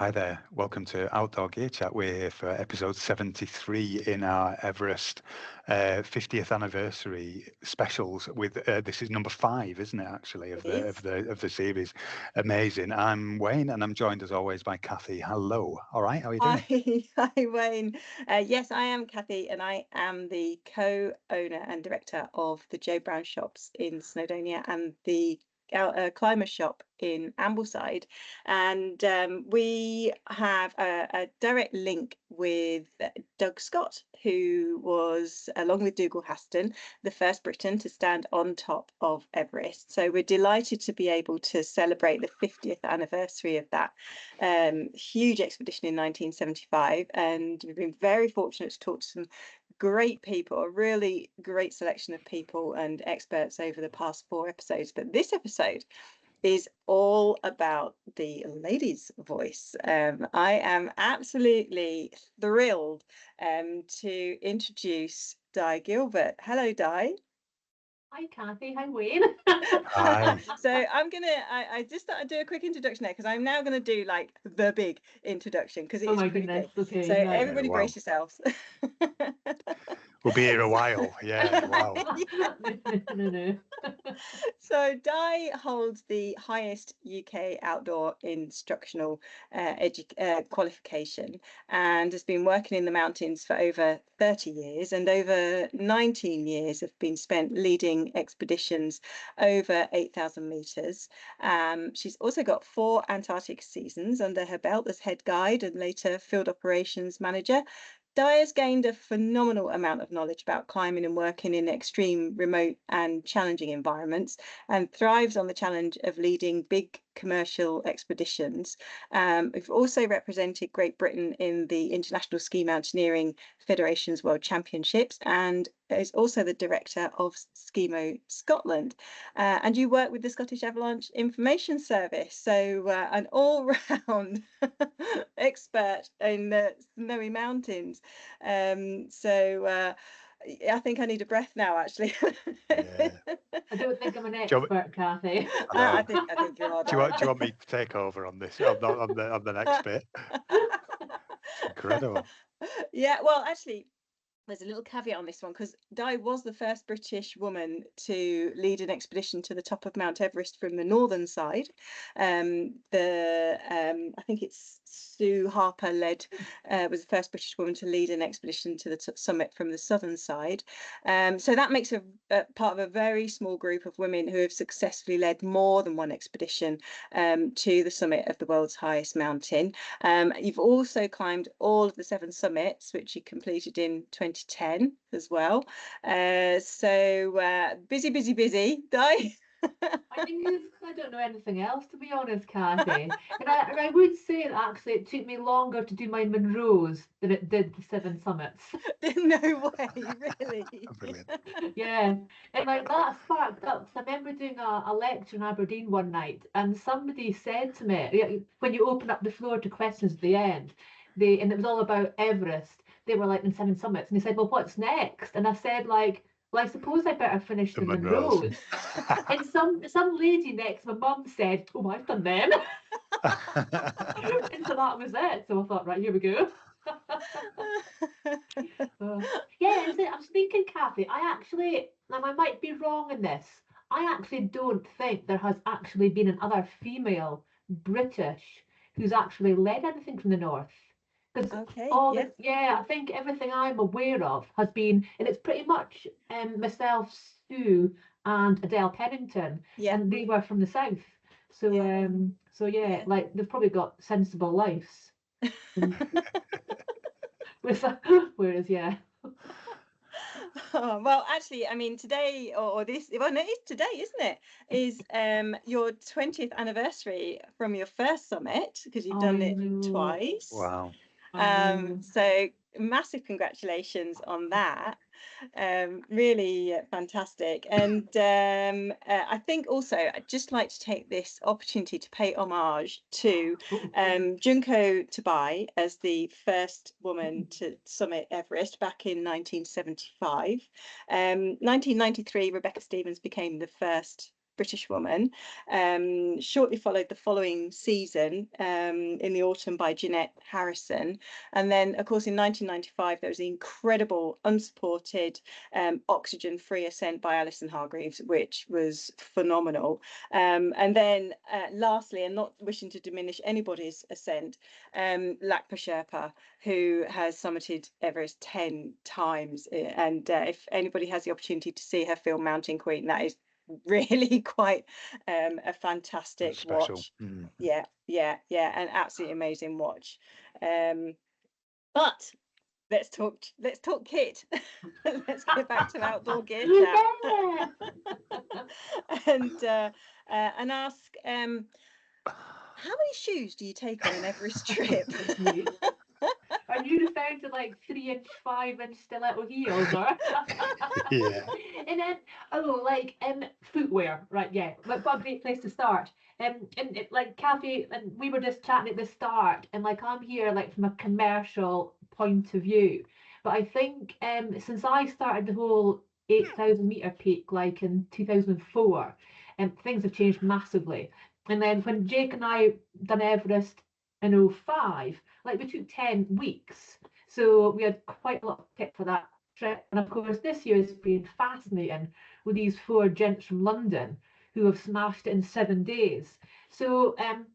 Hi there, welcome to Outdoor Gear Chat. We're here for episode 73 in our Everest 50th anniversary specials. With this is number 5, isn't it? Actually, of It the is. series. Amazing. I'm Wayne, and I'm joined as always by Kathy. Hello. All right, how are you Hi, doing? hi Wayne. Yes, I am Kathy, and I am the co-owner and director of the Joe Brown shops in Snowdonia and the climber shop in Ambleside. And we have a direct link with Doug Scott, who was, along with Dougal Haston, the first Briton to stand on top of Everest. So we're delighted to be able to celebrate the 50th anniversary of that huge expedition in 1975, and we've been very fortunate to talk to some great people, a really great selection of people and experts over the past 4 episodes. But this episode is all about the lady's voice. I am absolutely thrilled to introduce Di Gilbert. Hello, Di. Hi, Kathy. Hi, Wayne. Hi. So I just thought I'd do a quick introduction there, because I'm now going to do like the big introduction, because it Oh is my pretty goodness. big. So Okay, right. Yeah, everybody wow. brace yourselves. We'll be here a while. Yeah, wow. No. So Di holds the highest UK outdoor instructional qualification, and has been working in the mountains for over 30 years, and over 19 years have been spent leading expeditions over 8,000 meters. She's also got 4 Antarctic seasons under her belt as head guide and later field operations manager. Di has gained a phenomenal amount of knowledge about climbing and working in extreme, remote, and challenging environments, and thrives on the challenge of leading big commercial expeditions. We've also represented Great Britain in the International Ski Mountaineering Federation's World Championships, and is also the director of Skimo Scotland. And you work with the Scottish Avalanche Information Service, so an all-round expert in the snowy mountains. I think I need a breath now, actually. Yeah. I don't think I'm an Do you, expert, Kathy. I know. I think you are, Do you Di. want me to take over on this on the next bit? Incredible. Yeah, well, actually, there's a little caveat on this one, because Di was the first British woman to lead an expedition to the top of Mount Everest from the northern side. I think it's Sue Harper was the first British woman to lead an expedition to the summit from the southern side. So that makes her part of a very small group of women who have successfully led more than one expedition to the summit of the world's highest mountain. You've also climbed all of the 7 summits, which you completed in 2010 as well. Busy, Di. I don't know anything else, to be honest, Kathy. And I would say that actually it took me longer to do my Monroes than it did the 7 summits. No way, really. Brilliant. Yeah, and like that sparked up. 'Cause I remember doing a lecture in Aberdeen one night, and somebody said to me, yeah, when you open up the floor to questions at the end, and it was all about Everest. They were like in 7 summits, and they said, "Well, what's next?" And I said, like, "Well, I suppose I better finish The the Monroes. Monroes." And some lady next, my mum said, "Oh, I've done them," and so that was it. So I thought, right, here we go. Uh, yeah, and so I was thinking, Kathy, I actually, now I might be wrong in this. I actually don't think there has actually been another female British who's actually led anything from the north. Because Okay, yeah, yeah, I think everything I'm aware of has been, and it's pretty much myself, Sue, and Adele Pennington, yeah, and they were from the south. So, yeah, so yeah, yeah. like they've probably got sensible lives. And with, whereas, yeah. Oh, well, actually, I mean, today or this, well, no, it's today, isn't it? Is your 20th anniversary from your first summit, because you've I done it know. twice. Wow. I know. So massive congratulations on that. Really fantastic. And I think also I'd just like to take this opportunity to pay homage to Oh, Junko Tabei as the first woman to summit Everest back in 1975. 1993, Rebecca Stevens became the first British woman, shortly followed the following season in the autumn by Jeanette Harrison. And then, of course, in 1995, there was the incredible unsupported oxygen-free ascent by Alison Hargreaves, which was phenomenal. And then lastly, and not wishing to diminish anybody's ascent, Lakpa Sherpa, who has summited Everest 10 times. And if anybody has the opportunity to see her film Mountain Queen, that is really quite a fantastic watch. Yeah, an absolutely amazing watch. But let's talk kit. Let's get back to outdoor gear chat. And ask, how many shoes do you take on an Everest trip? Are you referring to like 3-inch, 5-inch stiletto heels, or? Yeah. And then, footwear, right? Yeah, what a great place to start. And like Kathy, and we were just chatting at the start, and like I'm here like from a commercial point of view, but I think since I started the whole 8,000 meter peak like in 2004, and things have changed massively. And then when Jake and I done Everest in 2005, like we took 10 weeks, so we had quite a lot of kit for that trip. And of course this year has been fascinating with these 4 gents from London who have smashed it in 7 days. So I'm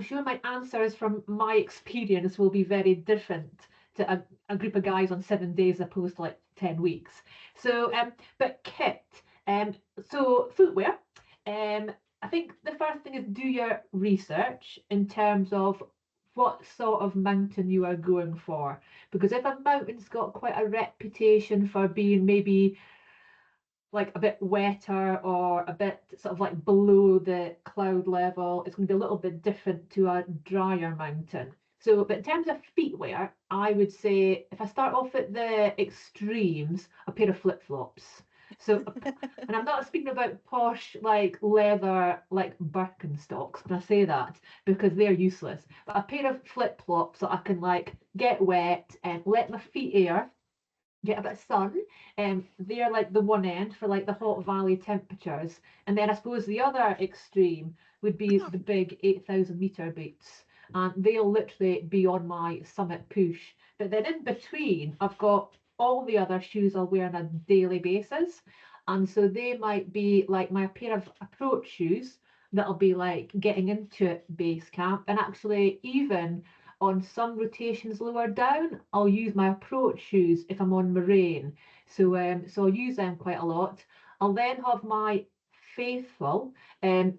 sure my answers from my experience will be very different to a group of guys on 7 days opposed to like 10 weeks. So but kit, so footwear, I think the first thing is do your research in terms of what sort of mountain you are going for. Because if a mountain's got quite a reputation for being maybe like a bit wetter or a bit sort of like below the cloud level, it's going to be a little bit different to a drier mountain. So, but in terms of feetwear, I would say if I start off at the extremes, a pair of flip-flops. So, and I'm not speaking about posh like leather like Birkenstocks when I say that, because they're useless. But a pair of flip-flops that I can like get wet and let my feet air, get a bit of sun, and they're like the one end for like the hot valley temperatures. And then I suppose the other extreme would be the big 8,000 meter boots, and they'll literally be on my summit push. But then in between, I've got all the other shoes I'll wear on a daily basis, and so they might be like my pair of approach shoes that'll be like getting into base camp, and actually even on some rotations lower down, I'll use my approach shoes if I'm on moraine. So I'll use them quite a lot. I'll then have my faithful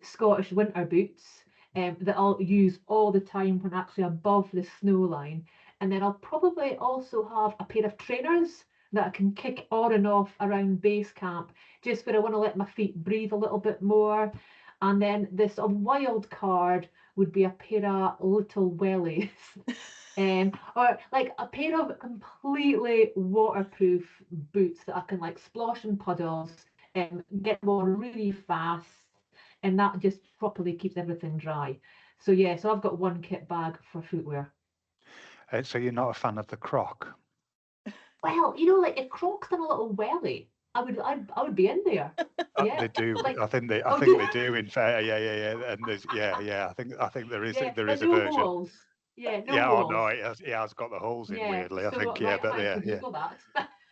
Scottish winter boots that I'll use all the time when actually above the snow line. And then I'll probably also have a pair of trainers that I can kick on and off around base camp, just where I want to let my feet breathe a little bit more. And then this wild card would be a pair of little wellies. Or like a pair of completely waterproof boots that I can like splosh in puddles and get them on really fast, and that just properly keeps everything dry. So yeah, so I've got one kit bag for footwear. So you're not a fan of the Croc? Well, like if Crocs done a little welly, I would be in there. Yeah, They do. like, I think they do. In fair, yeah. And there's, yeah. I think there is yeah, there but is a no version. holes. Yeah, no Yeah. holes. Oh no, it has got the holes in weirdly. I So think right, I but might have to yeah. Google that.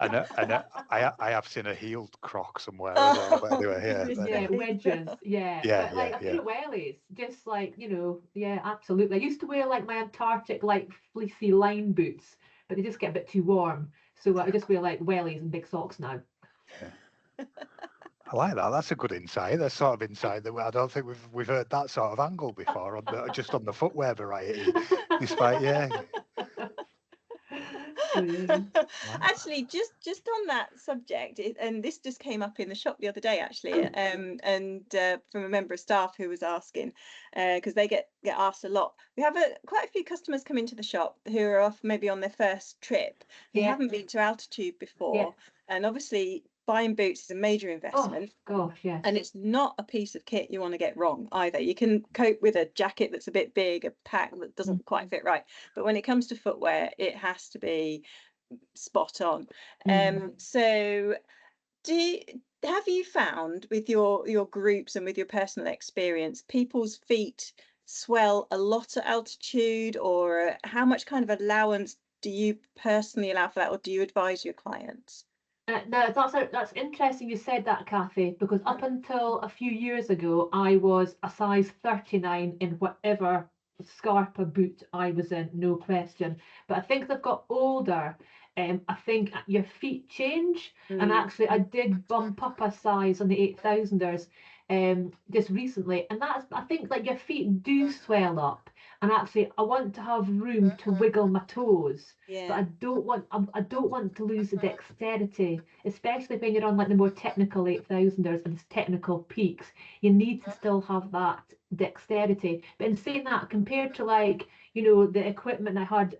And I have seen a heeled Croc somewhere as well. But anyway, Yeah, wedges. Yeah, but like a pair of wellies, just like yeah, absolutely. I used to wear like my Antarctic like fleecy line boots, but they just get a bit too warm, so I just wear like wellies and big socks now. Yeah. I like that. That's a good insight. That's sort of insight that I don't think we've heard that sort of angle before on just on the footwear variety. Despite Actually, just on that subject, and this just came up in the shop the other day actually, and from a member of staff who was asking, because they get asked a lot. We have quite a few customers come into the shop who are off maybe on their first trip, who haven't been to altitude before, and obviously buying boots is a major investment. Oh gosh, yes. And it's not a piece of kit you want to get wrong either. You can cope with a jacket that's a bit big, a pack that doesn't quite fit right, but when it comes to footwear, it has to be spot on. So Have you found with your groups and with your personal experience, people's feet swell a lot at altitude, or how much kind of allowance do you personally allow for that, or do you advise your clients? No, that's interesting you said that, Kathy, because up until a few years ago, I was a size 39 in whatever Scarpa boot I was in, no question. But I think as I've got older, I think your feet change. And actually, I did bump up a size on the 8000ers just recently. And I think like your feet do swell up. And actually, I want to have room to wiggle my toes. But I don't want to lose the dexterity, especially when you're on like the more technical 8000ers and technical peaks. You need to still have that dexterity. But in saying that, compared to like, the equipment I had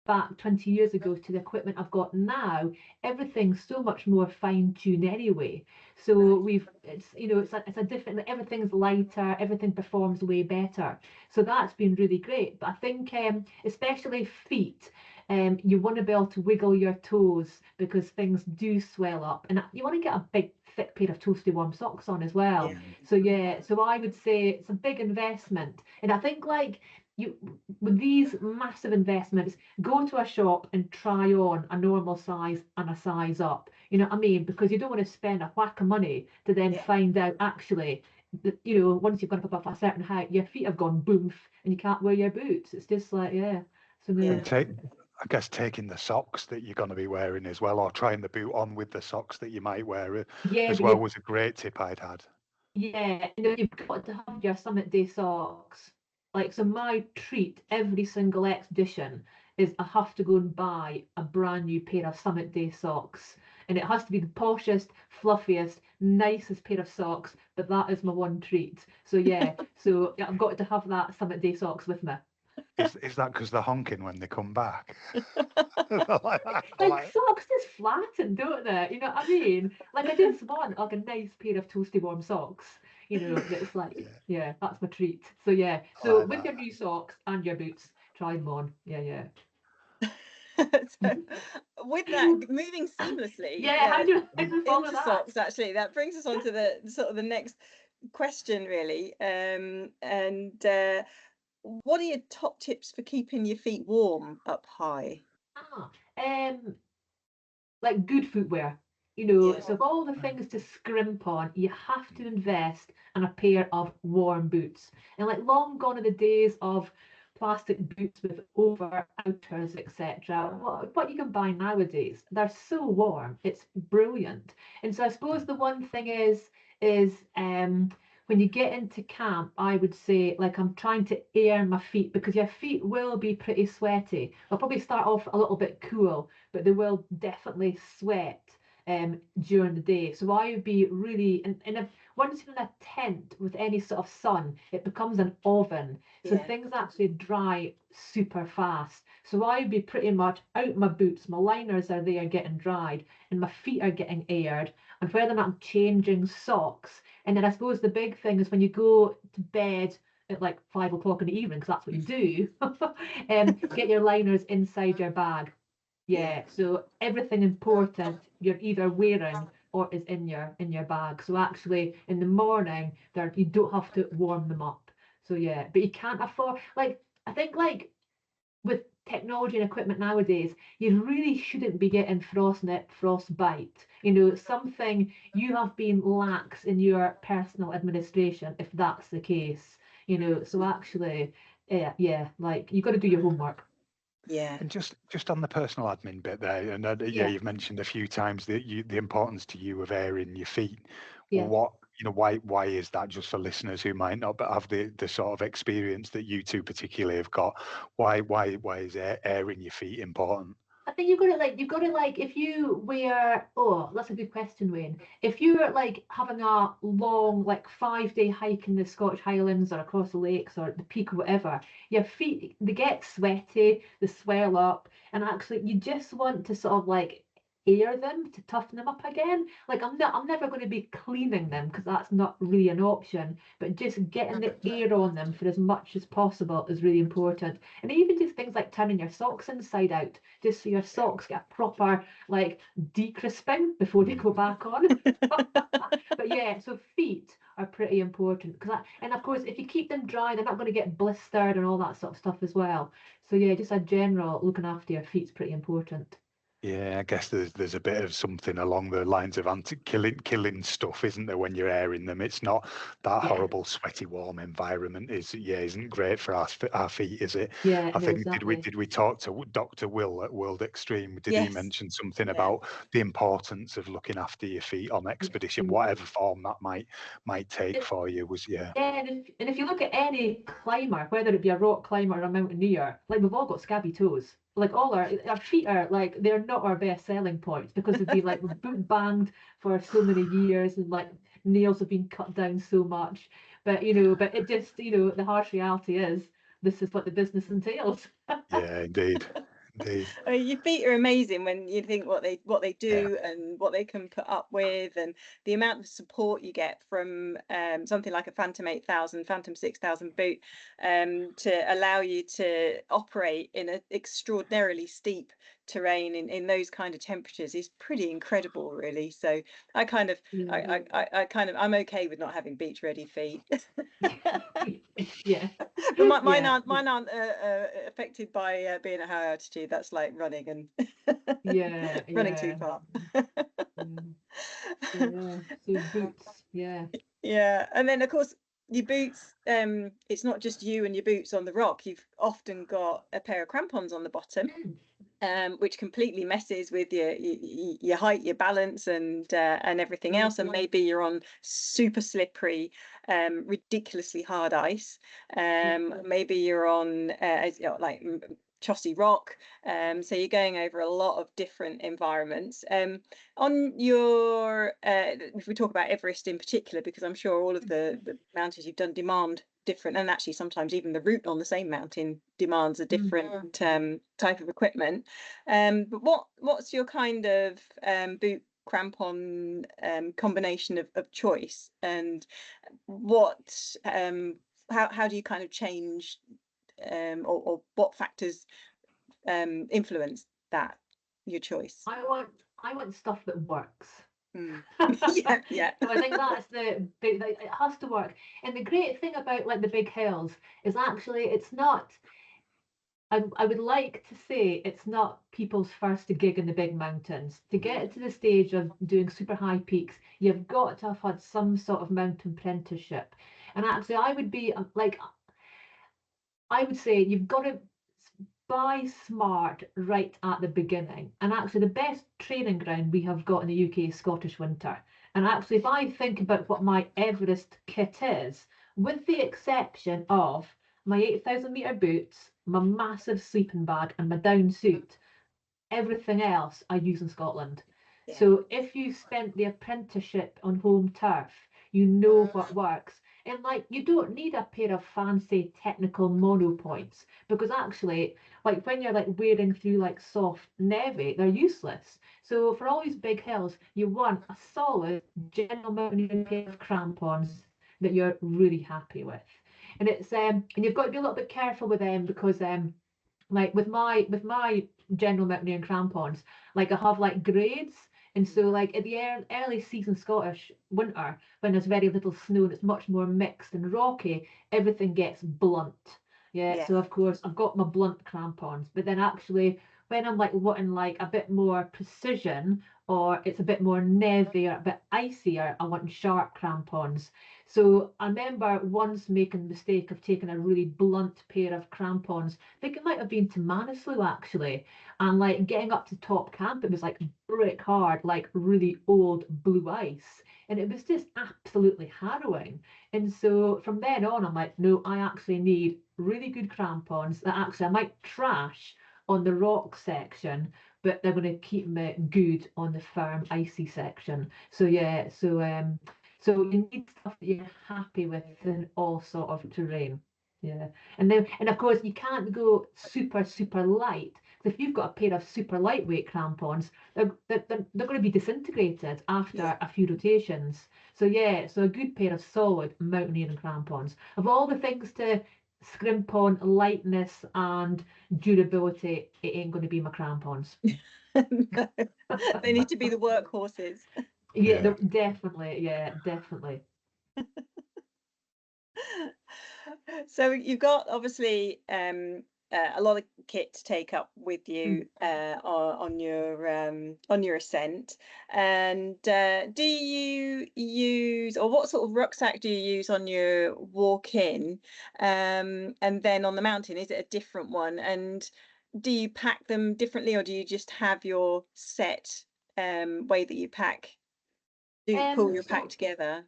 back 20 years ago to the equipment I've got now, everything's so much more fine-tuned anyway. So it's a different, like, everything's lighter, everything performs way better. So that's been really great. But I think especially feet, you want to be able to wiggle your toes because things do swell up, and you want to get a big thick pair of toasty warm socks on as well. So I would say it's a big investment, and I think like you, with these massive investments, go to a shop and try on a normal size and a size up. You know what I mean? Because you don't want to spend a whack of money to then find out actually that, once you've gone up a certain height, your feet have gone boomf and you can't wear your boots. It's just like, So no. I guess taking the socks that you're going to be wearing as well, or trying the boot on with the socks that you might wear as well, was a great tip I'd had. Yeah, you've got to have your Summit Day socks. Like, so my treat every single expedition is I have to go and buy a brand new pair of Summit Day socks. And it has to be the poshest, fluffiest, nicest pair of socks, but that is my one treat. So so I've got to have that Summit Day socks with me. Is that because they're honking when they come back? Like socks just flatten, don't they? You know what I mean? Like I just want like a nice pair of toasty warm socks. That's like that's my treat. So so with your new socks and your boots, try them on. So with that, moving seamlessly into socks, actually, that brings us on to the sort of the next question, really. What are your top tips for keeping your feet warm up high? Like good footwear. So of all the things to scrimp on, you have to invest in a pair of warm boots. And like long gone are the days of plastic boots with over outers, etc. What you can buy nowadays, they're so warm, it's brilliant. And so I suppose the one thing is when you get into camp, I would say, like, I'm trying to air my feet because your feet will be pretty sweaty. They'll probably start off a little bit cool, but they will definitely sweat during the day. So I would be really, once you're in a tent with any sort of sun, it becomes an oven. So things actually dry super fast. So I would be pretty much out my boots, my liners are there getting dried, and my feet are getting aired. And whether or not I'm changing socks, and then I suppose the big thing is when you go to bed at like 5 o'clock in the evening, because that's what you do, get your liners inside your bag. So everything important you're either wearing or is in your bag. So actually in the morning there you don't have to warm them up. So but you can't afford, like, I think like with technology and equipment nowadays, you really shouldn't be getting frostbite. Something you have been lax in your personal administration if that's the case. So actually, like you got to do your homework. And just on the personal admin bit there, and you've mentioned a few times that the importance to you of airing your feet. What why is that, just for listeners who might not have the sort of experience that you two particularly have got? Why is airing your feet important? I think you've got to like if you wear, that's a good question, Wayne. If you're like having a long like 5-day hike in the Scottish Highlands or across the lakes or the peak or whatever, your feet, they get sweaty, they swell up, and actually you just want to sort of like air them to toughen them up again. Like I'm never going to be cleaning them because that's not really an option, but just getting the air on them for as much as possible is really important. And even just things like turning your socks inside out, just so your socks get a proper like de-crisping before they go back on. But yeah, so feet are pretty important because and of course if you keep them dry, they're not going to get blistered and all that sort of stuff as well. So yeah, just a general looking after your feet's pretty important. Yeah, I guess there's a bit of something along the lines of killing stuff, isn't there, when you're airing them? It's not that horrible, sweaty, warm environment isn't great for our feet, is it? Yeah, I no, think exactly. did we talk to Dr. Will at World Extreme? Did he mention something about the importance of looking after your feet on expedition, whatever form that might take for you? Yeah, and if you look at any climber, whether it be a rock climber or a mountaineer, like we've all got scabby toes. Like all our feet are like they're not our best selling points because they've been like boot banged for so many years and like nails have been cut down so much. But but it just the harsh reality is this is what the business entails. Yeah, indeed. I mean, your feet are amazing when you think what they do and what they can put up with, and the amount of support you get from something like a Phantom 8000, Phantom 6000 boot to allow you to operate in an extraordinarily steep terrain in those kind of temperatures is pretty incredible, really. So I kind of I'm okay with not having beach ready feet. Yeah. But mine aren't affected by being at high altitude. That's like running and running too far. So boots, Yeah, and then of course your boots. It's not just you and your boots on the rock. You've often got a pair of crampons on the bottom. Which completely messes with your height, your balance, and everything else. And maybe you're on super slippery, ridiculously hard ice. Maybe you're on like chossy rock. So you're going over a lot of different environments. On your, if we talk about Everest in particular, because I'm sure all of the mountains you've done demand different, and actually sometimes even the route on the same mountain demands a different type of equipment. But what's your kind of boot crampon combination of choice, and what how do you kind of change or what factors influence your choice? I want stuff that works. Yeah. So I think that's the big. It has to work. And the great thing about like the big hills is actually it's not. I would like to say it's not people's first gig in the big mountains. To get to the stage of doing super high peaks, you've got to have had some sort of mountain apprenticeship. And actually, I would say you've got to buy smart right at the beginning. And actually, the best training ground we have got in the UK is Scottish winter. And actually, if I think about what my Everest kit is, with the exception of my 8,000 meter boots, my massive sleeping bag, and my down suit, everything else I use in Scotland. Yeah. So if you spent the apprenticeship on home turf, you know what works. And like you don't need a pair of fancy technical mono points because actually, like when you're like wading through like soft navy, they're useless. So for all these big hills, you want a solid general mountaineering pair of crampons that you're really happy with. And it's and you've got to be a little bit careful with them because like with my general mountaineering crampons, like I have like grades. And so like at the early season Scottish winter, when there's very little snow and it's much more mixed and rocky, everything gets blunt. Yeah. So of course I've got my blunt crampons, but then actually when I'm like wanting like a bit more precision or it's a bit more nevy or a bit icier, I want sharp crampons. So I remember once making the mistake of taking a really blunt pair of crampons. I think it might have been to Manaslu actually, and like getting up to top camp, it was like brick hard, like really old blue ice, and it was just absolutely harrowing. And so from then on, I'm like, no, I actually need really good crampons that actually I might trash on the rock section, but they're going to keep me good on the firm icy section. So yeah, so you need stuff that you're happy with in all sort of terrain. Yeah. And of course you can't go super light So if you've got a pair of super lightweight crampons, they're going to be disintegrated after a few rotations. So yeah, so a good pair of solid mountaineering crampons. Of all the things to scrimp on, lightness and durability, it ain't going to be my crampons. No, they need to be the workhorses. Yeah, definitely. Yeah, definitely. So you've got obviously a lot of kit to take up with you on your ascent. And do you use, or what sort of rucksack do you use on your walk in? And then on the mountain, is it a different one? And do you pack them differently, or do you just have your set way that you pack? Do you pull your pack together?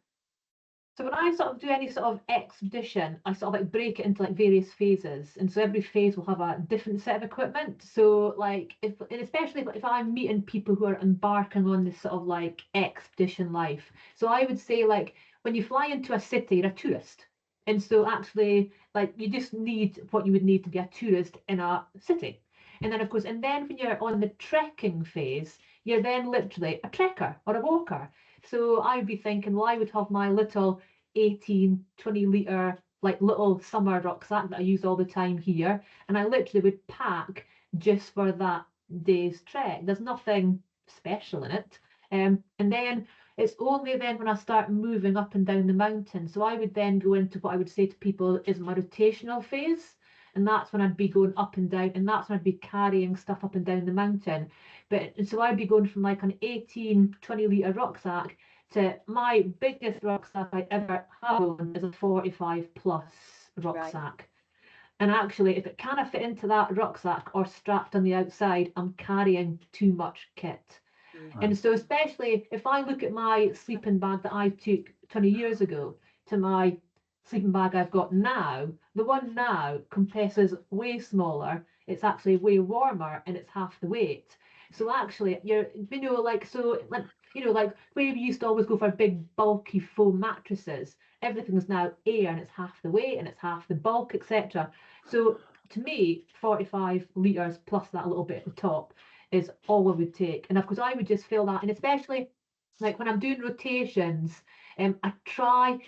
So when I sort of do any sort of expedition, I sort of like break it into like various phases, and so every phase will have a different set of equipment. So like and especially if I'm meeting people who are embarking on this sort of like expedition life. So I would say like when you fly into a city, you're a tourist, and so actually like you just need what you would need to be a tourist in a city. And then of course, and then when you're on the trekking phase, you're then literally a trekker or a walker. So I'd be thinking, well, I would have my little 18, 20 litre, like little summer rucksack that I use all the time here. And I literally would pack just for that day's trek. There's nothing special in it. And then it's only then when I start moving up and down the mountain. So I would then go into what I would say to people is my rotational phase. And that's when I'd be going up and down, and that's when I'd be carrying stuff up and down the mountain. But so I'd be going from like an 18, 20 litre rucksack to my biggest rucksack I ever have is a 45 plus rucksack. Right. And actually, if it can't fit into that rucksack or strapped on the outside, I'm carrying too much kit. Right. And so especially if I look at my sleeping bag that I took 20 years ago to my sleeping bag I've got now, the one now compresses way smaller, it's actually way warmer, and it's half the weight. So actually, like where we used to always go for big bulky foam mattresses, everything's now air and it's half the weight and it's half the bulk, etc. So to me, 45 litres plus that a little bit at the top is all I would take. And of course, I would just fill that, and especially like when I'm doing rotations, I try.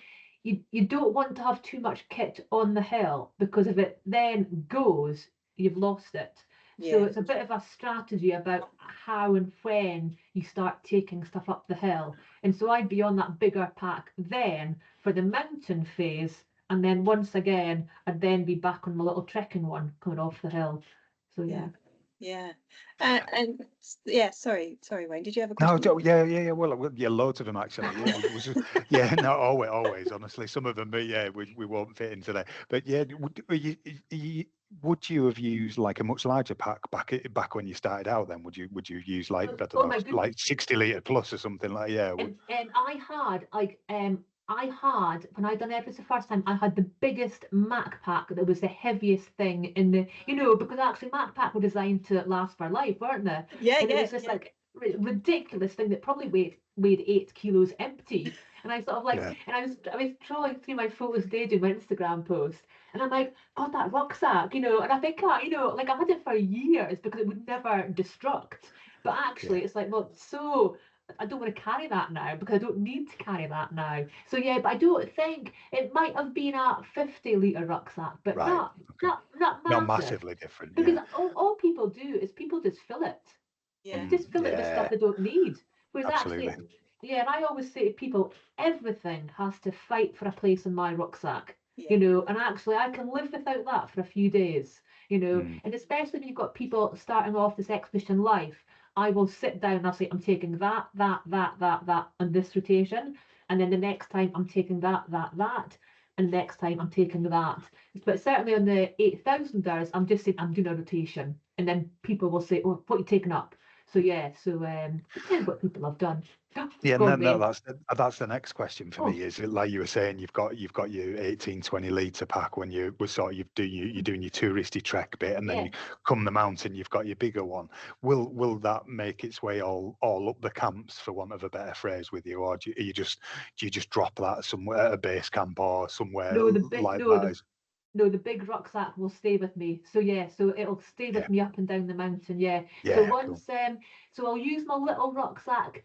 You don't want to have too much kit on the hill, because if it then goes, you've lost it. So it's a bit of a strategy about how and when you start taking stuff up the hill. And so I'd be on that bigger pack then for the mountain phase, and then once again I'd then be back on my little trekking one coming off the hill. So yeah. And sorry Wayne, did you have a question? No, yeah. Well, loads of them actually. Yeah, it was just, no, always. Honestly, some of them, but we won't fit in today. But yeah, would you have used like a much larger pack back when you started out? Then would you use like I don't know, like 60 litre plus or something like And I had when I'd done Everest the first time, I had the biggest Mac pack that was the heaviest thing in the, because actually Mac pack were designed to last for life, weren't they? It was this like ridiculous thing that probably weighed 8 kilos empty. And I sort of like, and I was trawling through my photos today doing my Instagram post, and I'm like, God, that rucksack, and I think, like I had it for years because it would never destruct. But actually, it's like, well, so I don't want to carry that now because I don't need to carry that now. So yeah, but I don't think it might have been a 50 litre rucksack, but not massively different. Because all people do is people just fill it. Yeah. Just fill it with stuff they don't need. Whereas actually, and I always say to people, everything has to fight for a place in my rucksack. And actually I can live without that for a few days, and especially when you've got people starting off this expedition life, I will sit down and I'll say, I'm taking that on this rotation, and then the next time I'm taking that, and next time I'm taking that. But certainly on the 8,000ers, I'm just saying I'm doing a rotation, and then people will say, oh, what are you taking up? So depends what people have done. That's the next question for me. Is it like you were saying, you've got your 18-20 litre pack when you're doing your touristy trek bit, and then you come the mountain, you've got your bigger one. Will that make its way all up the camps, for want of a better phrase, with you, or do you just drop that somewhere at a base camp or somewhere that? no, the big rucksack will stay with me. So yeah, so it'll stay with me up and down the mountain. Yeah. Yeah, So cool. once, so I'll use my little rucksack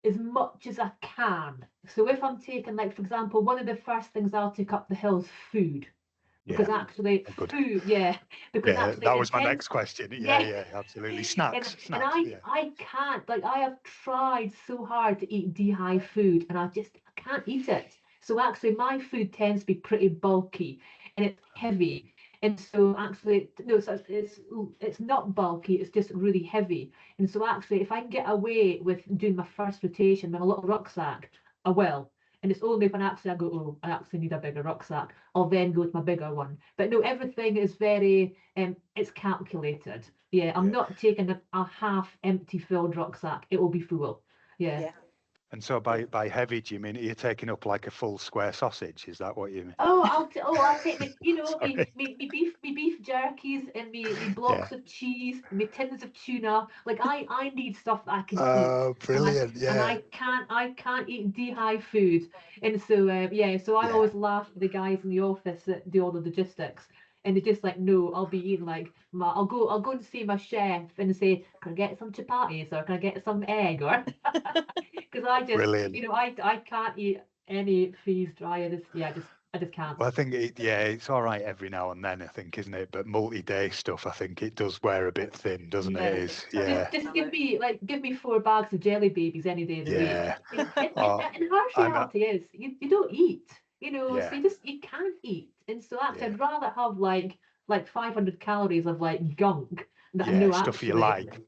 as much as I can. So if I'm taking, like, for example, one of the first things I'll take up the hill is food. Because Yeah. actually, Oh, good. food, yeah. Because Yeah, actually, that was my next question. Yeah, absolutely. Snacks, and snacks. Yeah. I can't, like, I have tried so hard to eat D-high food, and I can't eat it. So actually, my food tends to be pretty bulky, and it's heavy. And so actually, no, so it's not bulky, it's just really heavy. And so actually, if I can get away with doing my first rotation with a little rucksack, I will. And it's only when actually I go, oh, I actually need a bigger rucksack, I'll then go to my bigger one. But no, everything is very, it's calculated. Yeah, I'm not taking a half empty filled rucksack. It will be full. Yeah. And so by heavy, do you mean, are you taking up like a full square sausage? Is that what you mean? Oh, I'll take me, you know, me beef jerkies and me blocks of cheese, me tins of tuna. Like I need stuff that I can eat. Oh, brilliant! And I can't eat D-high food. And so yeah, so I always laugh at the guys in the office that do all the logistics. And they're just like, no, I'll be eating like I'll go and see my chef and say, can I get some chapatis or can I get some egg or because I just Brilliant. you know I can't eat any freeze dry. I just can't. Well, I think it's all right every now and then, I think, isn't it? But multi-day stuff, I think it does wear a bit thin, doesn't it? Just give me 4 bags of jelly babies any day of the week. And harsh reality is you don't eat, you know, so you can't eat. And so actually I'd rather have like 500 calories of like gunk that I know stuff actually you like.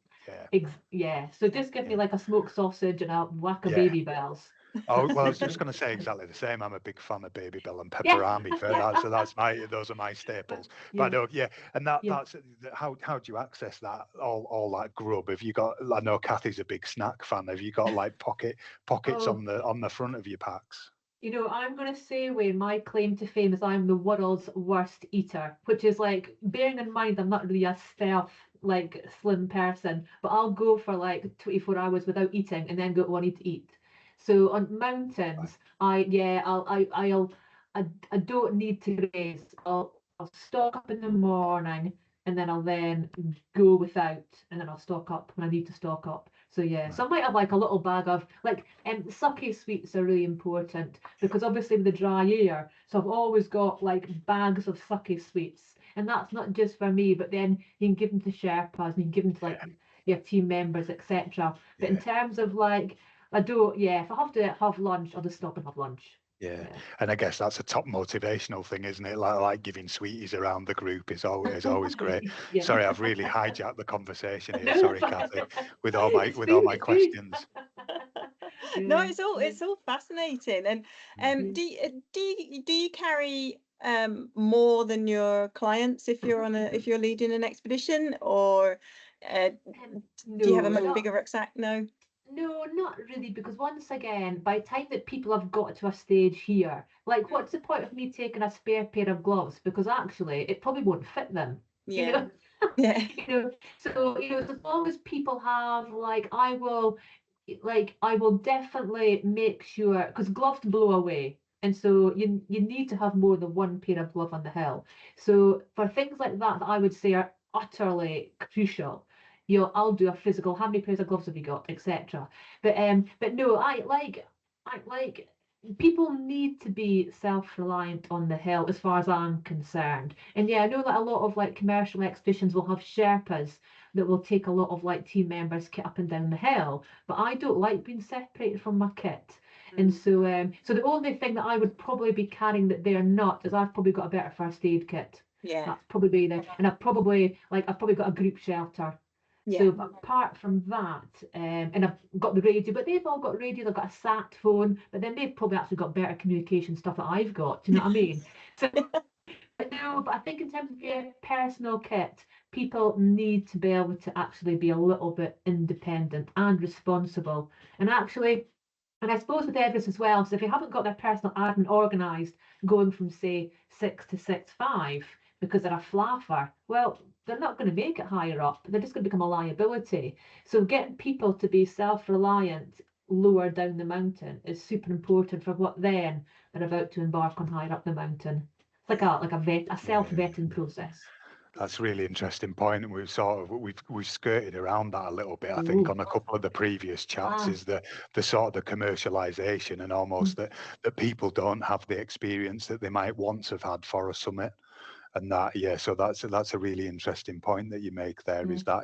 So just give me like a smoked sausage and a whack of baby bells. Oh, well, I was just going to say exactly the same. I'm a big fan of Baby Bell and pepperami. So those are my staples. But and that's how do you access that all that grub? Have you got? I know Kathy's a big snack fan. Have you got like pockets on the front of your packs? You know, I'm going to say, Wayne, my claim to fame is I'm the world's worst eater, which is like, bearing in mind I'm not really a stealth, like, slim person, but I'll go for like 24 hours without eating and then go, oh, I need to eat. So on mountains, I don't need to graze. I'll stock up in the morning and then I'll then go without, and then I'll stock up when I need to stock up. So yeah, so I might have like a little bag of like sucky sweets are really important because obviously with the dry air, so I've always got like bags of sucky sweets, and that's not just for me, but then you can give them to Sherpas and you can give them to like your team members, etc. But in terms of like, if I have to have lunch, I'll just stop and have lunch. Yeah, and I guess that's a top motivational thing, isn't it? Like giving sweeties around the group is always great. Sorry, I've really hijacked the conversation here. Sorry, Kathy, with all my questions. No, it's all fascinating. And do you carry more than your clients if you're leading an expedition, or do you have a much bigger rucksack? No, not really, because once again, by the time that people have got to a stage here, like, what's the point of me taking a spare pair of gloves? Because actually, it probably won't fit them. You know? So, as long as people have, like, I will definitely make sure, because gloves blow away. And so you need to have more than one pair of glove on the hill. So for things like that I would say are utterly crucial, I'll do a physical, how many pairs of gloves have you got, etc. But no, I like people need to be self-reliant on the hill as far as I'm concerned. And I know that a lot of like commercial expeditions will have Sherpas that will take a lot of like team members kit up and down the hill, but I don't like being separated from my kit. And so the only thing that I would probably be carrying that they're not is I've probably got a better first aid kit. That's probably there. And I've probably got a group shelter. So apart from that, and I've got the radio, but they've all got radios. I've got a sat phone, but then they've probably actually got better communication stuff that I've got. Do you know what I mean? So, but I think in terms of your personal kit, people need to be able to actually be a little bit independent and responsible. And actually, and I suppose with Everest as well, so if you haven't got their personal admin organised, going from say 6 to 6.5 because they're a flaffer, well, they're not going to make it higher up. They're just going to become a liability. So getting people to be self-reliant lower down the mountain is super important for what then they're about to embark on higher up the mountain. It's like a self-vetting process. That's a really interesting point, and we've skirted around that a little bit. I think on a couple of the previous chats is the sort of the commercialization, and almost that people don't have the experience that they might once have had for a summit. And that, so that's a really interesting point that you make there. Is that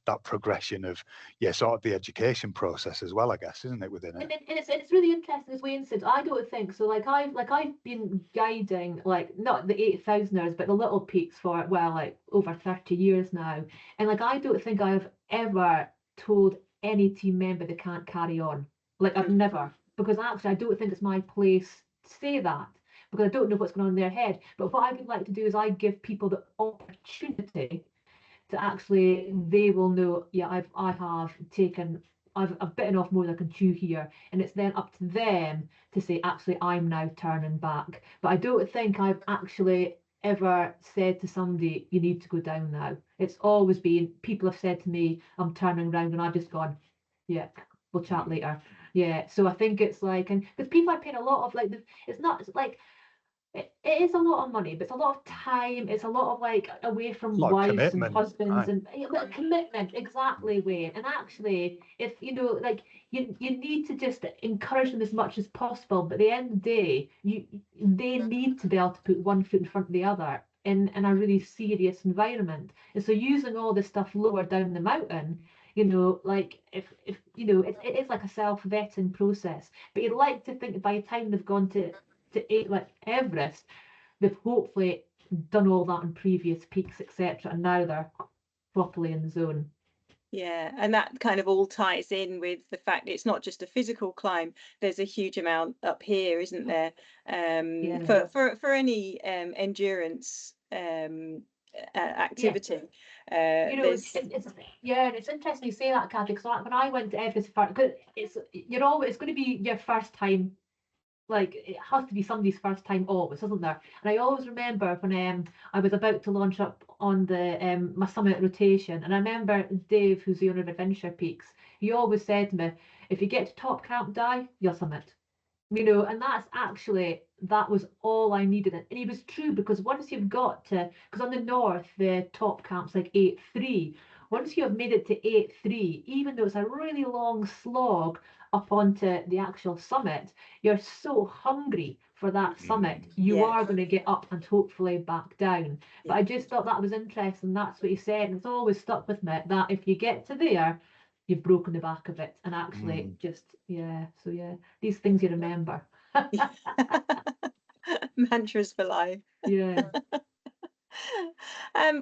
that progression of sort of the education process as well, I guess, isn't it, within it? And it's really interesting, as Wayne said. I don't think so. I've been guiding, like, not the 8,000ers, but the little peaks for like over 30 years now. And like, I don't think I've ever told any team member they can't carry on. Like, I've never, because actually I don't think it's my place to say that, because I don't know what's going on in their head. But what I would like to do is I give people the opportunity to actually, they will know, I've bitten off more than I can chew here, and it's then up to them to say, actually, I'm now turning back. But I don't think I've actually ever said to somebody, you need to go down now. It's always been, people have said to me, I'm turning around, and I've just gone, yeah, we'll chat later. Yeah, so I think it's like, and because people are paying a lot of, like, it's not like, it is a lot of money, but it's a lot of time. It's a lot of, like, away from wives and husbands, and commitment, exactly, Wayne. And actually, if like, you need to just encourage them as much as possible. But at the end of the day, they need to be able to put one foot in front of the other in a really serious environment. And so using all this stuff lower down the mountain, like, if it is like a self-vetting process. But you'd like to think by the time they've gone to like Everest, they've hopefully done all that in previous peaks, etc., and now they're properly in the zone. Yeah, and that kind of all ties in with the fact it's not just a physical climb. There's a huge amount up here, isn't there? For any endurance activity. It's interesting you say that, Kathy, because when I went to Everest, because it's going to be your first time. Like, it has to be somebody's first time always, isn't there? And I always remember when I was about to launch up on the my summit rotation, and I remember Dave, who's the owner of Adventure Peaks, he always said to me, if you get to top camp, you'll summit. And that was all I needed. And he was true, because once you've got to, because on the north, the top camp's like 8.3. Once you have made it to 8.3, even though it's a really long slog up onto the actual summit, you're so hungry for that summit, you are going to get up and hopefully back down. But I just thought that was interesting. That's what he said, and it's always stuck with me, that if you get to there, you've broken the back of it. And actually these things you remember. Mantras for life. Yeah.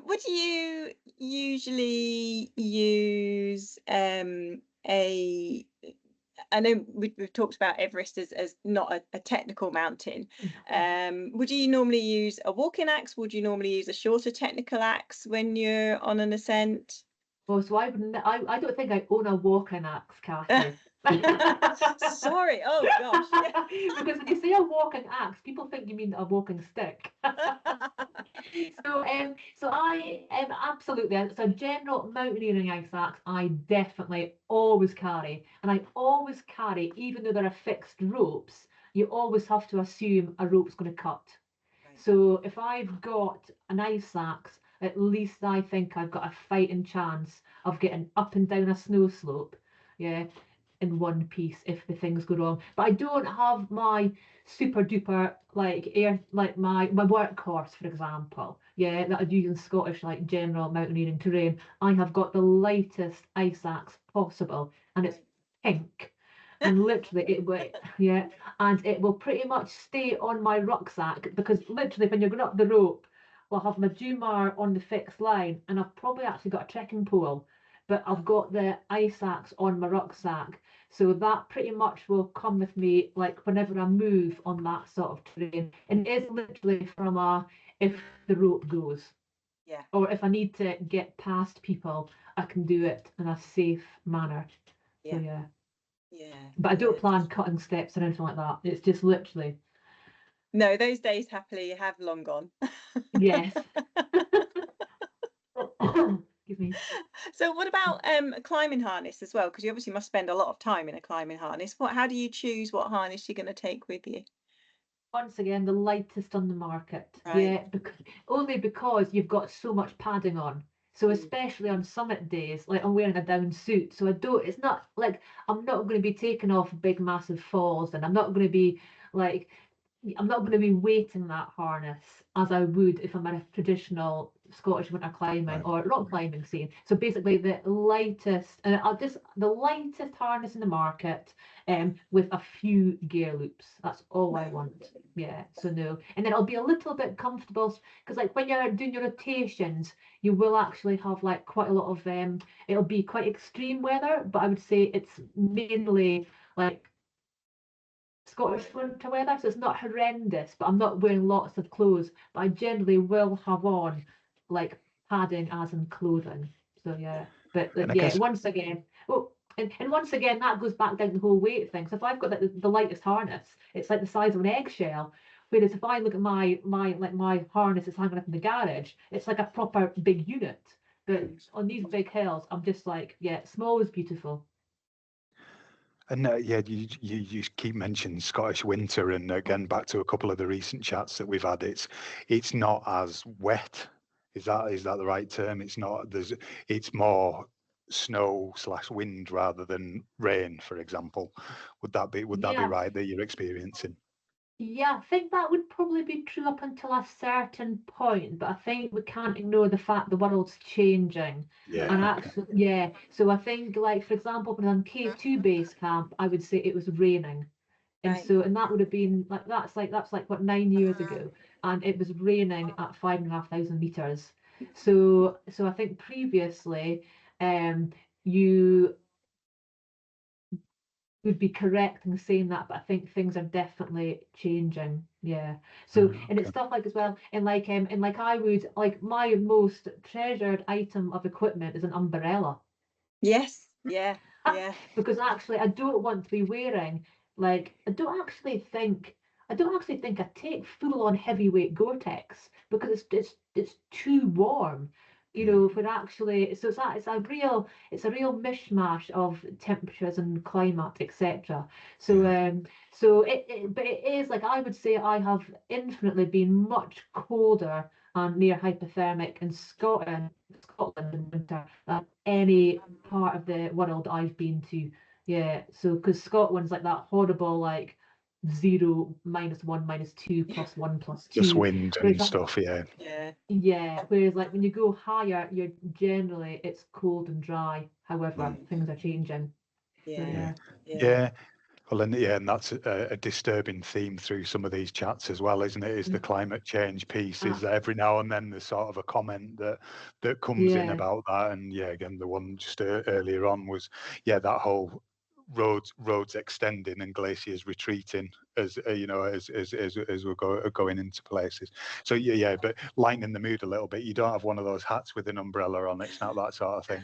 Would you usually use I know we've talked about Everest as not a technical mountain. Would you normally use a walking axe? Would you normally use a shorter technical axe when you're on an ascent? Oh, so I don't think I own a walking axe, Kathy. Sorry, oh gosh. Because when you say a walking axe, people think you mean a walking stick. So I am absolutely, so general mountaineering ice axe, I definitely always carry, and I always carry, even though there are fixed ropes, you always have to assume a rope's going to cut. So if I've got an ice axe, at least I think I've got a fighting chance of getting up and down a snow slope, in one piece if the things go wrong. But I don't have my super duper like my workhorse, for example, that I'd use in Scottish like general mountaineering terrain. I have got the lightest ice axe possible, and it's pink. And literally and it will pretty much stay on my rucksack, because literally when you're going up the rope, I'll have my Jumar on the fixed line, and I've probably actually got a trekking pole, but I've got the ice axe on my rucksack, so that pretty much will come with me like whenever I move on that sort of terrain. And it is literally from if the rope goes, or if I need to get past people, I can do it in a safe manner. But I don't plan cutting steps or anything like that. It's just literally. No, those days happily have long gone. Yes. Excuse me. So what about a climbing harness as well? Because you obviously must spend a lot of time in a climbing harness. How do you choose what harness you're going to take with you? once again, the lightest on the market. Right. Yeah, only because you've got so much padding on. So especially on summit days, like I'm wearing a down suit, so it's not like I'm not going to be taking off big massive falls, and I'm not going to be like I'm not going to be weighting that harness as I would if I'm in a traditional Scottish winter climbing or rock climbing scene. So basically, the lightest, and the lightest harness in the market, with a few gear loops. That's all I want. Yeah. So no, and then it'll be a little bit comfortable because, like, when you're doing your rotations, you will actually have like quite a lot of It'll be quite extreme weather, but I would say it's mainly like Scottish winter weather, so it's not horrendous, but I'm not wearing lots of clothes. But I generally will have on like padding as in clothing. So yeah, but And I yeah, guess, once again, and once again that goes back down to the whole weight thing. So if I've got the lightest harness, it's like the size of an eggshell. Whereas if I look at my harness that's hanging up in the garage, it's like a proper big unit. But on these big hills, I'm just like, yeah, small is beautiful. and yeah, you keep mentioning Scottish winter, and again back to a couple of the recent chats that we've had. It's not as wet. Is that the right term? It's more snow / wind rather than rain, for example. Would that be Yeah. right that you're experiencing? Yeah, I think that would probably be true up until a certain point, but I think we can't ignore the fact the world's changing. Yeah. And Okay. actually, yeah, so I think, like, for example, when I'm K2 base camp, I would say it was raining. And Right. so, and that would have been like, that's like what, 9 years ago, and it was raining at 5,500 meters. So I think previously, you would be correct in saying that, but I think things are definitely changing. Yeah. So, and it's Okay. stuff like as well, and like I would like my most treasured item of equipment is an umbrella. Yes. Yeah. Yeah. Because actually I don't want to be wearing like I don't actually think I take full on heavyweight Gore-Tex because it's too warm. You know, for actually, so it's a real mishmash of temperatures and climate, etc. So but it is like I would say I have infinitely been much colder and near hypothermic in Scotland in winter than any part of the world I've been to. Yeah, so because Scotland's like that horrible like 0, -1, -2, +1, Just +2. wind Whereas and stuff. Yeah. yeah, whereas like when you go higher, you're generally it's cold and dry. However, things are changing. So, Yeah. Yeah. Well, and that's a disturbing theme through some of these chats as well, isn't it? Is the climate change piece? Is that every now and then there's sort of a comment that comes in yeah. about that, and yeah, again, the one just earlier on was that whole roads extending and glaciers retreating as as we're going into places. So but lightening the mood a little bit. You don't have one of those hats with an umbrella on. It's not that sort of thing.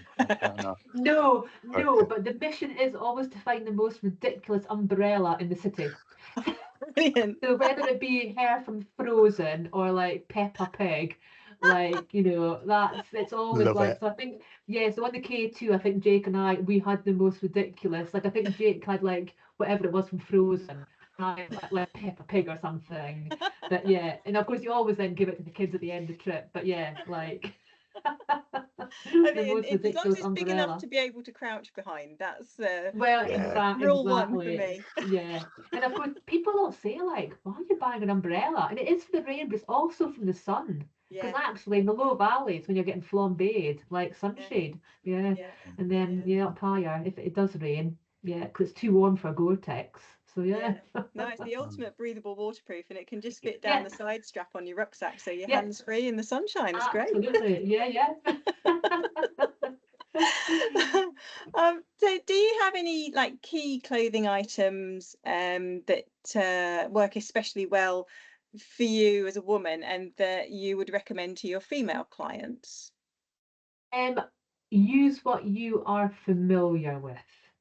No, Okay. but the mission is always to find the most ridiculous umbrella in the city. Brilliant. So whether it be her from Frozen or like Peppa Pig, like it's always Love like it. so. I think so on the K2, I think Jake and I we had the most ridiculous. Like I think Jake had like whatever it was from Frozen, and I had like Peppa Pig or something. But yeah, and of course you always then give it to the kids at the end of the trip. But yeah, like. I The mean, most as long as ridiculous it's big enough umbrella. to be able to crouch behind, that's Well, rule one for exactly. me. Yeah. And of course, people don't say like, why are you buying an umbrella? And it is for the rain, but it's also from the sun. Because Yeah. actually, in the low valleys, when you're getting flambéed, like sunshade, yeah. And then up higher, if it does rain, because it's too warm for Gore-Tex. So yeah. No, it's the ultimate breathable waterproof, and it can just fit Yeah. down the side strap on your rucksack, so your Yeah. hands free in the sunshine. It's great. Absolutely. Yeah. So do you have any like key clothing items that work especially well for you as a woman and that you would recommend to your female clients? Use what you are familiar with.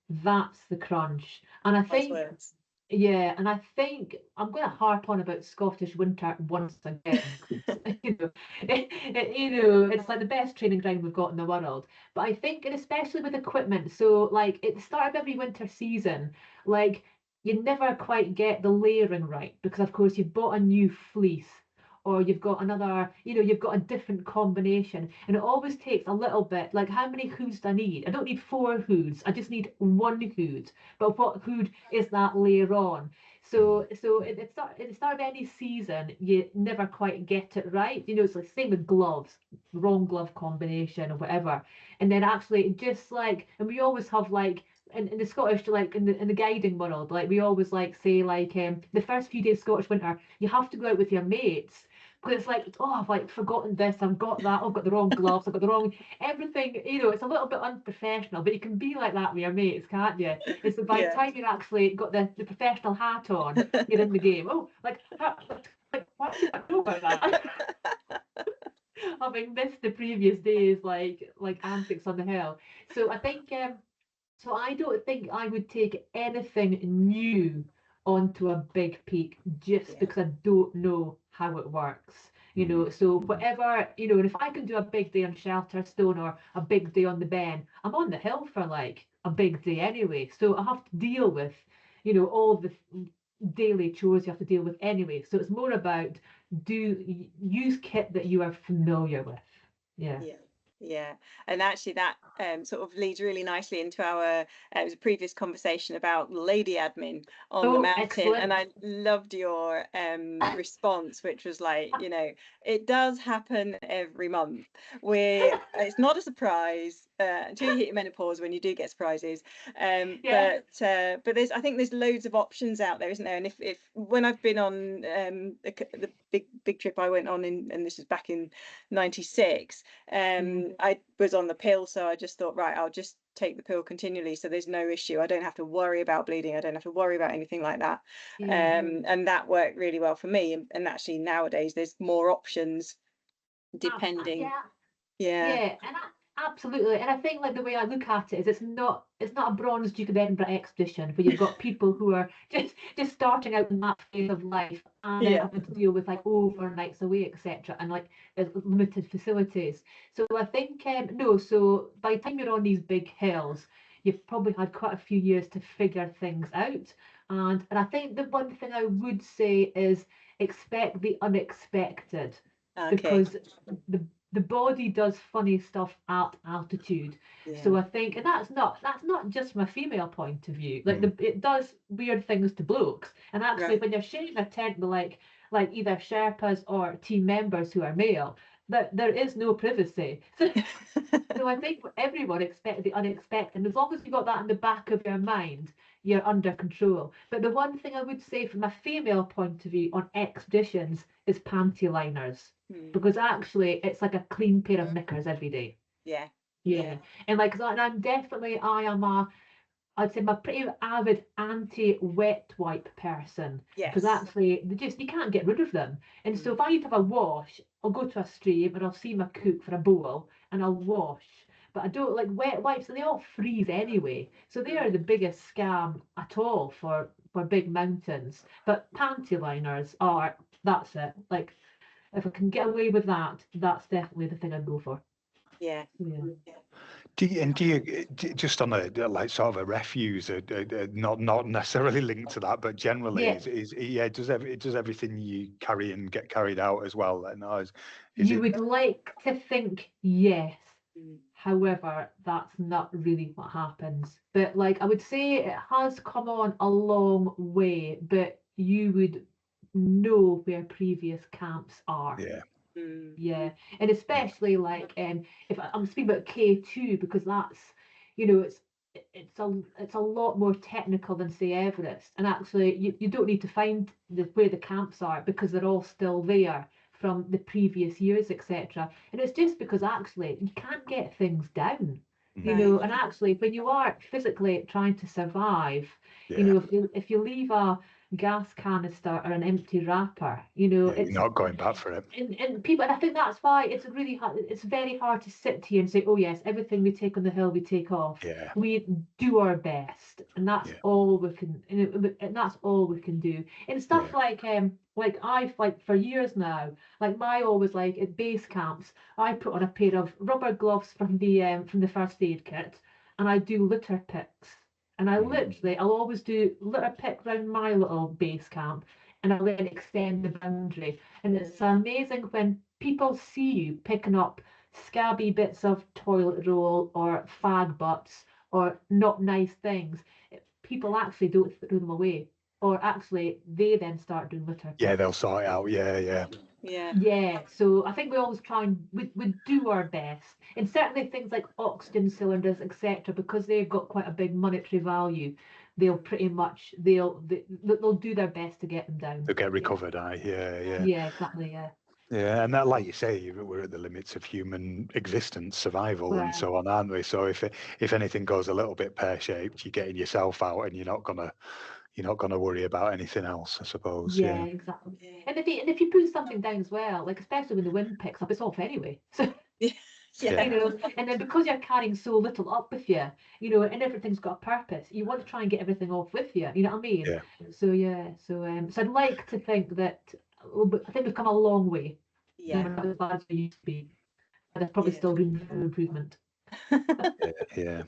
That's the crunch. And I think Buzzwords. and I think I'm going to harp on about Scottish winter once again. It's like the best training ground we've got in the world. But I think, and especially with equipment, so like at the start of every winter season, like you never quite get the layering right, because of course you've bought a new fleece, or you've got another, you've got a different combination, and it always takes a little bit. Like, how many hoods do I need? I don't need 4 hoods, I just need 1 hood. But what hood is that layer on? So at the start of any season, you never quite get it right. It's the same with gloves, wrong glove combination or whatever. And then actually, just like, and we always have like, in the Scottish, like in the guiding world, like we always like say, like the first few days of Scottish winter, you have to go out with your mates. Because it's like, oh, I've like forgotten this, I've got that, I've got the wrong gloves, I've got the wrong everything. It's a little bit unprofessional, but you can be like that with your mates, can't you? It's by the time you've actually got the professional hat on, you're in the game. Oh, like why did I know about that? Having missed the previous days, like antics on the hill. So I think so I don't think I would take anything new onto a big peak just because I don't know how it works. So whatever, and if I can do a big day on Shelterstone or a big day on the Ben, I'm on the hill for like a big day anyway. So I have to deal with, all the daily chores you have to deal with anyway. So it's more about use kit that you are familiar with. Yeah. Yeah, and actually that sort of leads really nicely into our it was a previous conversation about lady admin on the mountain. Excellent. And I loved your response, which was like, it does happen every month. It's not a surprise until you hit your menopause, when you do get surprises. But I think there's loads of options out there, isn't there? And if when I've been on the big trip I went on and this was back in '96, I was on the pill, so I just thought, right, I'll just take the pill continually, so there's no issue. I don't have to worry about bleeding, I don't have to worry about anything like that. And that worked really well for me. And actually nowadays there's more options depending. And absolutely. And I think like the way I look at it is it's not a bronze Duke of Edinburgh expedition where you've got people who are just starting out in that phase of life and then having to deal with like overnights away, etc., and like limited facilities. So I think so by the time you're on these big hills, you've probably had quite a few years to figure things out. And I think the one thing I would say is expect the unexpected. Because the body does funny stuff at altitude. So I think, and that's not just from a female point of view. Like it does weird things to blokes. And actually, when you're sharing a tent with like either Sherpas or team members who are male, there is no privacy. So I think everyone expected the unexpected. And as long as you got that in the back of your mind, you're under control. But the one thing I would say from a female point of view on expeditions is panty liners. Because actually it's like a clean pair of knickers every day. And like, and I'd say I'm a pretty avid anti-wet wipe person. Because actually you can't get rid of them. And so if I need to have a wash, I'll go to a stream and I'll see my cook for a bowl and I'll wash. But I don't like wet wipes, and they all freeze anyway. So they are the biggest scam at all for big mountains. But panty liners that's it. Like, if I can get away with that, that's definitely the thing I'd go for. Do you just on a like sort of a refuse, not necessarily linked to that, but generally, does everything you carry and get carried out as well? And you would like to think yes. However, that's not really what happens. But like, I would say it has come on a long way, but you would know where previous camps are. And especially like if I'm speaking about K2, because that's it's a lot more technical than say Everest, and actually you don't need to find where the camps are because they're all still there from the previous years, etc. And it's just because actually you can't get things down, and actually when you are physically trying to survive, if you leave a gas canister or an empty wrapper, you're not going back for it. And people, and I think that's why it's really hard. It's very hard to sit here and say, oh yes, everything we take on the hill we take off. We do our best, and that's all we can. And that's all we can do. And stuff like I've like for years now, like my always like at base camps, I put on a pair of rubber gloves from the first aid kit, and I do litter picks. And I'll always do litter pick around my little base camp, and I'll then extend the boundary. And it's amazing when people see you picking up scabby bits of toilet roll or fag butts or not nice things. People actually don't throw them away, or actually they then start doing litter pick. Yeah, they'll sort it out. Yeah. So I think we always try and we do our best, and certainly things like oxygen cylinders, etc., because they've got quite a big monetary value. They'll pretty much they'll do their best to get them down. They'll get recovered. Yeah, exactly. Yeah, and that, like you say, we're at the limits of human existence, survival, and so on, aren't we? So if anything goes a little bit pear-shaped, you're getting yourself out, and you're not gonna worry about anything else, I suppose. Yeah, exactly. And if you put something down as well, like especially when the wind picks up, it's off anyway. So and then because you're carrying so little up with you, and everything's got a purpose, you want to try and get everything off with you. You know what I mean? Yeah. So I'd like to think that I think we've come a long way. Yeah. We're not as bad as we used to be. But there's probably still room for improvement. Yeah.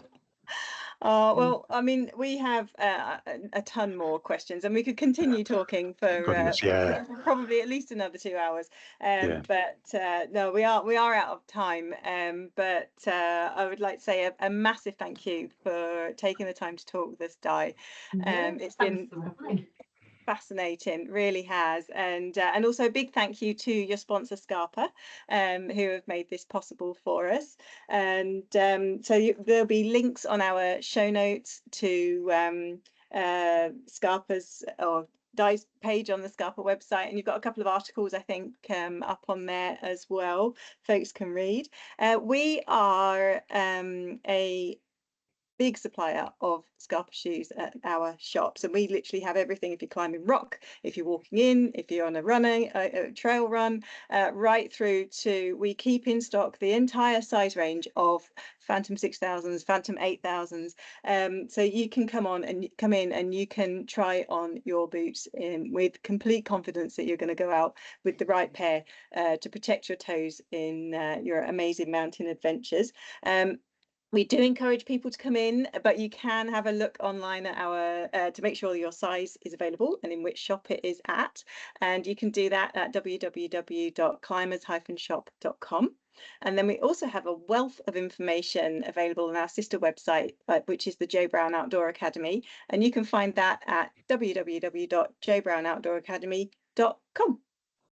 Well, I mean, we have a ton more questions, and we could continue talking for probably at least another 2 hours. But no, we are out of time. But I would like to say a massive thank you for taking the time to talk with us, Di. It's been fascinating, really has, and also a big thank you to your sponsor Scarpa, who have made this possible for us. And so there'll be links on our show notes to Scarpa's or Di's page on the Scarpa website, and you've got a couple of articles, I think, up on there as well. Folks can read. We are a big supplier of Scarpa shoes at our shops, and we literally have everything. If you're climbing rock, if you're walking in, if you're on a trail run, right through to, we keep in stock the entire size range of Phantom 6000s, Phantom 8000s, so you can come in and you can try on your boots with complete confidence that you're going to go out with the right pair to protect your toes in your amazing mountain adventures. We do encourage people to come in, but you can have a look online at our to make sure your size is available and in which shop it is at, and you can do that at www.climbers-shop.com. And then we also have a wealth of information available on our sister website, which is the Joe Brown Outdoor Academy, and you can find that at www.joebrownoutdooracademy.com.